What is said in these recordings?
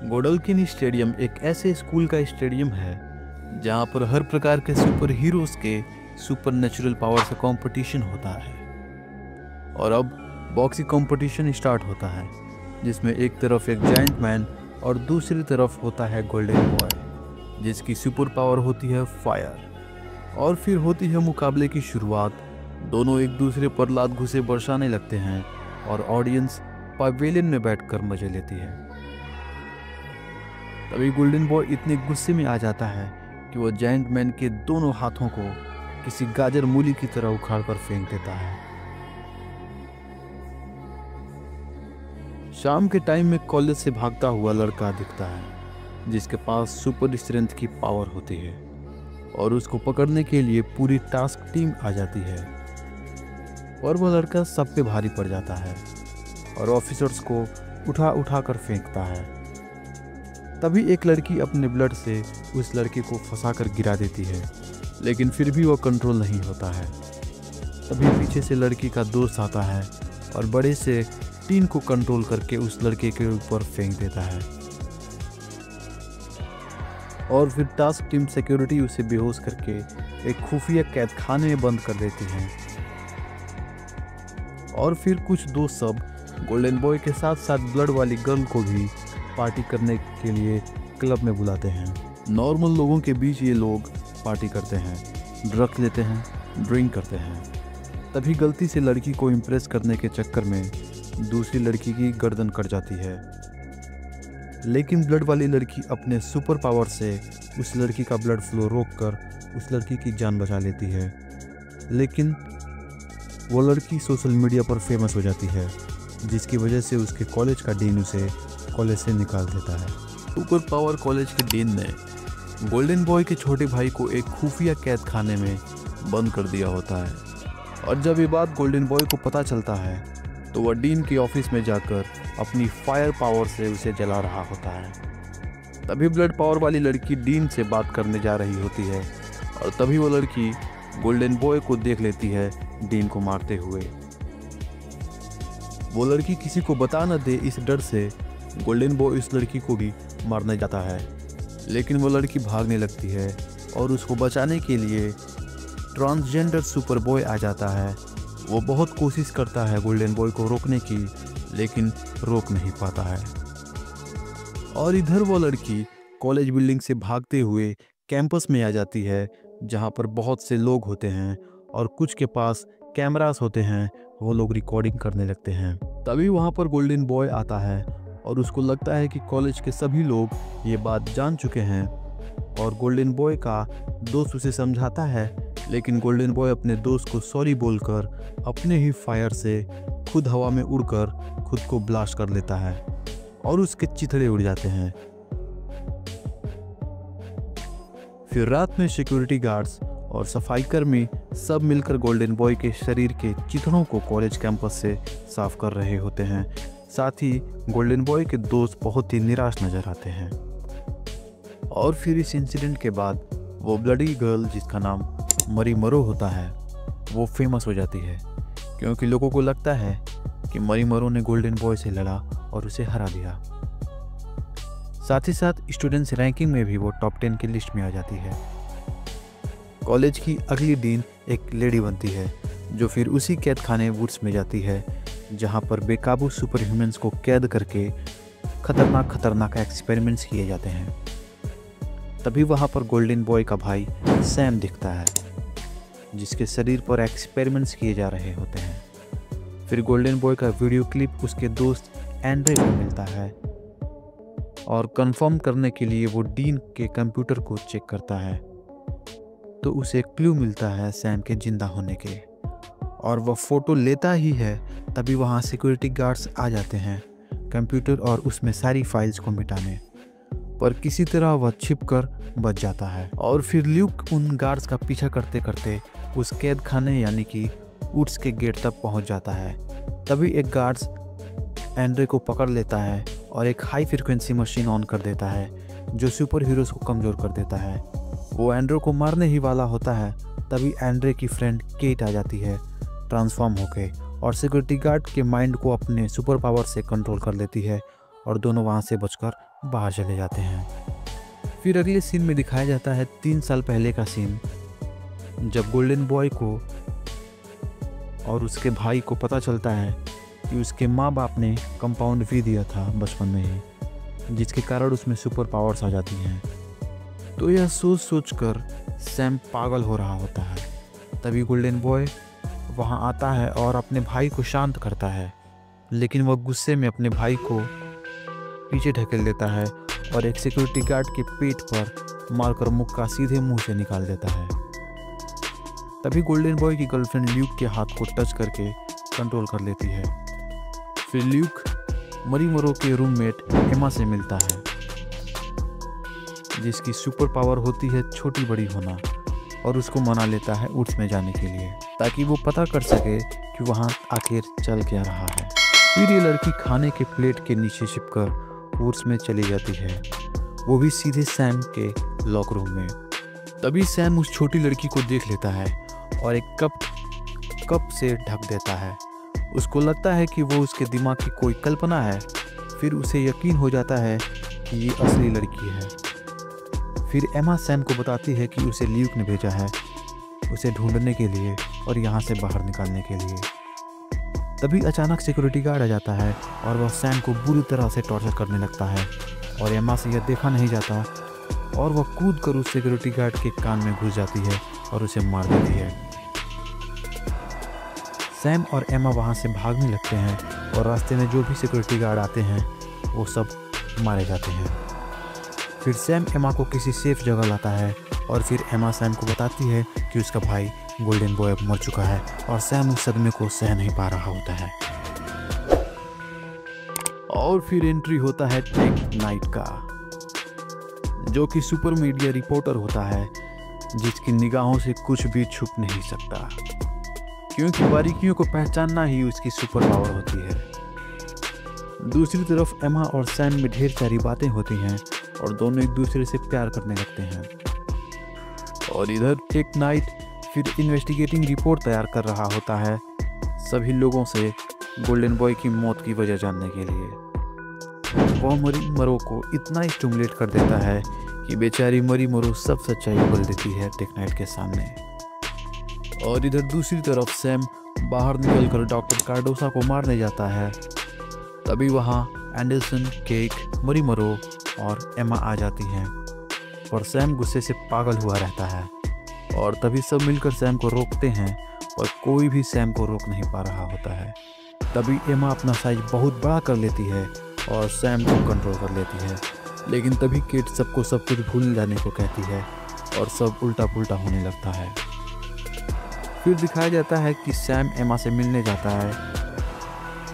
गोडल्किन stadium एक ऐसे school का स्टेडियम है जहां पर हर प्रकार के सुपर हीरोज के सुपर नेचुरल पावर से कंपटीशन होता है। और अब बॉक्सिंग कंपटीशन स्टार्ट होता है जिसमें एक तरफ एक जायंट मैन और दूसरी तरफ होता है गोल्डन बॉय जिसकी सुपर पावर होती है फायर। और फिर होती है मुकाबले की शुरुआत। दोनों एक दूसरे पर लात घुसे बरसाने लगते हैं और ऑडियंस पवेलियन में बैठकर मजे लेती है। तभी गोल्डन बॉय इतने गुस्से में आ जाता है कि वो जायंट मैन के दोनों हाथों को किसी गाजर मूली की तरह उखाड़कर फेंक देता है। शाम के टाइम में कॉलेज से भागता हुआ लड़का दिखता है जिसके पास सुपर स्ट्रेंथ की पावर होती है और उसको पकड़ने के लिए पूरी टास्क टीम आ जाती है। और वह लड़का सब पे भारी पड़ जाता है और ऑफिसर्स को उठा उठा कर फेंकता है। तभी एक लड़की अपने ब्लड से उस लड़के को फंसाकर गिरा देती है, लेकिन फिर भी वो कंट्रोल नहीं होता है। तभी पीछे से लड़की का दोस्त आता है और बड़े से टीन को कंट्रोल करके उस लड़के के ऊपर फेंक देता है। और फिर टास्क टीम सिक्योरिटी उसे बेहोश करके एक खुफिया कैद खाने में बंद कर देती है। और फिर कुछ दोस्त सब गोल्डन बॉय के साथ साथ ब्लड वाली गर्ल को भी पार्टी करने के लिए क्लब में बुलाते हैं। नॉर्मल लोगों के बीच ये लोग पार्टी करते हैं, ड्रग्स लेते हैं, ड्रिंक करते हैं। तभी गलती से लड़की को इम्प्रेस करने के चक्कर में दूसरी लड़की की गर्दन कट जाती है, लेकिन ब्लड वाली लड़की अपने सुपर पावर से उस लड़की का ब्लड फ्लो रोककर उस लड़की की जान बचा लेती है। लेकिन वो लड़की सोशल मीडिया पर फेमस हो जाती है जिसकी वजह से उसके कॉलेज का डीन उसे कॉलेज से निकाल देता है। सुपर पावर कॉलेज के डीन ने गोल्डन बॉय के छोटे भाई को एक खुफिया कैद खाने में बंद कर दिया होता है। और जब ये बात गोल्डन बॉय को पता चलता है तो वह डीन के ऑफिस में जाकर अपनी फायर पावर से उसे जला रहा होता है। तभी ब्लड पावर वाली लड़की डीन से बात करने जा रही होती है और तभी वो लड़की गोल्डन बॉय को देख लेती है डीन को मारते हुए। वो लड़की किसी को बता न दे इस डर से गोल्डन बॉय उस लड़की को भी मारने जाता है, लेकिन वो लड़की भागने लगती है और उसको बचाने के लिए ट्रांसजेंडर सुपर बॉय आ जाता है। वो बहुत कोशिश करता है गोल्डन बॉय को रोकने की, लेकिन रोक नहीं पाता है। और इधर वो लड़की कॉलेज बिल्डिंग से भागते हुए कैंपस में आ जाती है जहाँ पर बहुत से लोग होते हैं और कुछ के पास कैमरास होते हैं। वो लोग रिकॉर्डिंग करने लगते हैं। तभी वहाँ पर गोल्डन बॉय आता है और उसको लगता है कि कॉलेज के सभी लोग ये बात जान चुके हैं। और गोल्डन बॉय का दोस्त उसे समझाता है, लेकिन गोल्डन बॉय अपने दोस्त को सॉरी बोलकर अपने ही फायर से खुद हवा में उड़कर खुद को ब्लास्ट कर लेता है और उसके चिथड़े उड़ जाते हैं। फिर रात में सिक्योरिटी गार्ड्स और सफाई कर्मी सब मिलकर गोल्डन बॉय के शरीर के चिथड़ों को कॉलेज कैंपस से साफ कर रहे होते हैं। साथ ही गोल्डन बॉय के दोस्त बहुत ही निराश नजर आते हैं। और फिर इस इंसिडेंट के बाद वो ब्लडी गर्ल जिसका नाम मरी मरो होता है वो फेमस हो जाती है, क्योंकि लोगों को लगता है कि मरी मरो ने गोल्डन बॉय से लड़ा और उसे हरा दिया। साथ ही साथ स्टूडेंट्स रैंकिंग में भी वो टॉप 10 की लिस्ट में आ जाती है। कॉलेज की अगली डीन एक लेडी बनती है जो फिर उसी कैद खाने वुड्स में जाती है जहां पर बेकाबू सुपर ह्यूमंस को कैद करके खतरनाक एक्सपेरिमेंट्स किए जाते हैं। तभी वहां पर गोल्डन बॉय का भाई सैम दिखता है जिसके शरीर पर एक्सपेरिमेंट्स किए जा रहे होते हैं। फिर गोल्डन बॉय का वीडियो क्लिप उसके दोस्त एंड्रे को मिलता है और कंफर्म करने के लिए वो डीन के कंप्यूटर को चेक करता है तो उसे क्लू मिलता है सैम के जिंदा होने के। और वह फोटो लेता ही है तभी वहाँ सिक्योरिटी गार्ड्स आ जाते हैं कंप्यूटर और उसमें सारी फाइल्स को मिटाने, पर किसी तरह वह छिपकर बच जाता है। और फिर ल्यूक उन गार्ड्स का पीछा करते करते उस कैद खाने यानी कि वुड्स के गेट तक पहुंच जाता है। तभी एक गार्ड्स एंड्रे को पकड़ लेता है और एक हाई फ्रिक्वेंसी मशीन ऑन कर देता है जो सुपर हीरोज को कमज़ोर कर देता है। वो एंड्रे को मारने ही वाला होता है तभी एंड्रे की फ्रेंड केट आ जाती है ट्रांसफॉर्म होके और सिक्योरिटी गार्ड के माइंड को अपने सुपर पावर से कंट्रोल कर लेती है और दोनों वहाँ से बचकर बाहर चले जाते हैं। फिर अगले सीन में दिखाया जाता है 3 साल पहले का सीन, जब गोल्डन बॉय को और उसके भाई को पता चलता है कि उसके माँ बाप ने कंपाउंड वी दिया था बचपन में ही, जिसके कारण उसमें सुपर पावर्स आ जाती हैं। तो यह सोच सोच कर सैम पागल हो रहा होता है। तभी गोल्डन बॉय वहाँ आता है और अपने भाई को शांत करता है, लेकिन वह गुस्से में अपने भाई को पीछे ढकेल देता है और एक सिक्योरिटी गार्ड के पेट पर मारकर मुक्का सीधे मुंह से निकाल देता है। तभी गोल्डन बॉय की गर्लफ्रेंड ल्यूक के हाथ को टच करके कंट्रोल कर लेती है। फिर ल्यूक मरी मरो के रूममेट एमा से मिलता है, जिसकी सुपर पावर होती है छोटी बड़ी होना, और उसको मना लेता है उर्स में जाने के लिए, ताकि वो पता कर सके कि वहाँ आखिर चल क्या रहा है। फिर ये लड़की खाने के प्लेट के नीचे छिपकर उर्स में चली जाती है, वो भी सीधे सैम के लॉक रूम में। तभी सैम उस छोटी लड़की को देख लेता है और एक कप से ढक देता है। उसको लगता है कि वो उसके दिमाग की कोई कल्पना है। फिर उसे यकीन हो जाता है कि ये असली लड़की है। फिर एमा सैम को बताती है कि उसे ल्यूक ने भेजा है उसे ढूंढने के लिए और यहाँ से बाहर निकालने के लिए। तभी अचानक सिक्योरिटी गार्ड आ जाता है और वह सैम को बुरी तरह से टॉर्चर करने लगता है, और एमा से यह देखा नहीं जाता और वह कूद कर उस सिक्योरिटी गार्ड के कान में घुस जाती है और उसे मार देती है। सैम और एमा वहाँ से भागने लगते हैं और रास्ते में जो भी सिक्योरिटी गार्ड आते हैं वो सब मारे जाते हैं। फिर सैम एमा को किसी सेफ जगह लाता है और फिर एमा सैम को बताती है कि उसका भाई गोल्डन बॉय मर चुका है, और सैम उस सदमे को सह नहीं पा रहा होता है। और फिर एंट्री होता है टेक नाइट का, जो कि सुपर मीडिया रिपोर्टर होता है, जिसकी निगाहों से कुछ भी छुप नहीं सकता, क्योंकि बारीकियों को पहचानना ही उसकी सुपर पावर होती है। दूसरी तरफ एमा और सैम में ढेर सारी बातें होती हैं और दोनों एक दूसरे से प्यार करने लगते हैं। और इधर टेक नाइट फिर इन्वेस्टिगेटिंग रिपोर्ट तैयार कर रहा होता है सभी लोगों से गोल्डन बॉय की मौत की वजह जानने के लिए। वह मरी मरो को इतना स्टिमुलेट कर देता है कि बेचारी मरी मरो सब सच्चाई बोल देती है टेक नाइट के सामने। और इधर दूसरी तरफ सैम बाहर निकलकर डॉक्टर कार्डोसा को मारने जाता है। तभी वहाँ एंडरसन, केक, मरी मरो और एमा आ जाती हैं, और सैम गुस्से से पागल हुआ रहता है। और तभी सब मिलकर सैम को रोकते हैं, और कोई भी सैम को रोक नहीं पा रहा होता है। तभी एमा अपना साइज बहुत बड़ा कर लेती है और सैम को कंट्रोल कर लेती है, लेकिन तभी केट सबको सब कुछ भूल जाने को कहती है और सब उल्टा पुल्टा होने लगता है। फिर दिखाया जाता है कि सैम एमा से मिलने जाता है,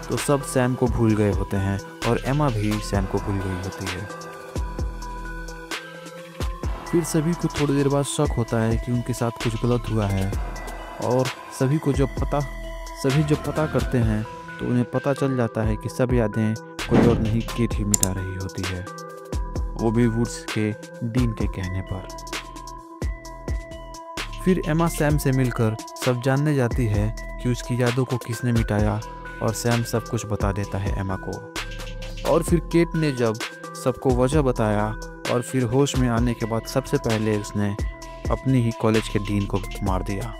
तो सब सैम को भूल गए होते हैं और एमा भी सैम को भूल गई होती है। फिर सभी को थोड़ी देर बाद शक होता है कि उनके साथ कुछ गलत हुआ है, और सभी जब पता करते हैं तो उन्हें पता चल जाता है कि सब यादें कोई और नहीं केट ही मिटा रही होती है, वो भी वुड्स के डीन के कहने पर। फिर एमा सैम से मिलकर सब जानने जाती है कि उसकी यादों को किसने मिटाया, और सैम सब कुछ बता देता है एमा को। और फिर केट ने जब सबको वजह बताया और फिर होश में आने के बाद सबसे पहले उसने अपनी ही कॉलेज के डीन को मार दिया।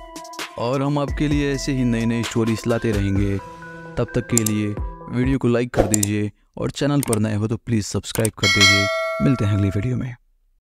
और हम आपके लिए ऐसे ही नई नई स्टोरीज लाते रहेंगे। तब तक के लिए वीडियो को लाइक कर दीजिए और चैनल पर नए हो तो प्लीज़ सब्सक्राइब कर दीजिए। मिलते हैं अगली वीडियो में।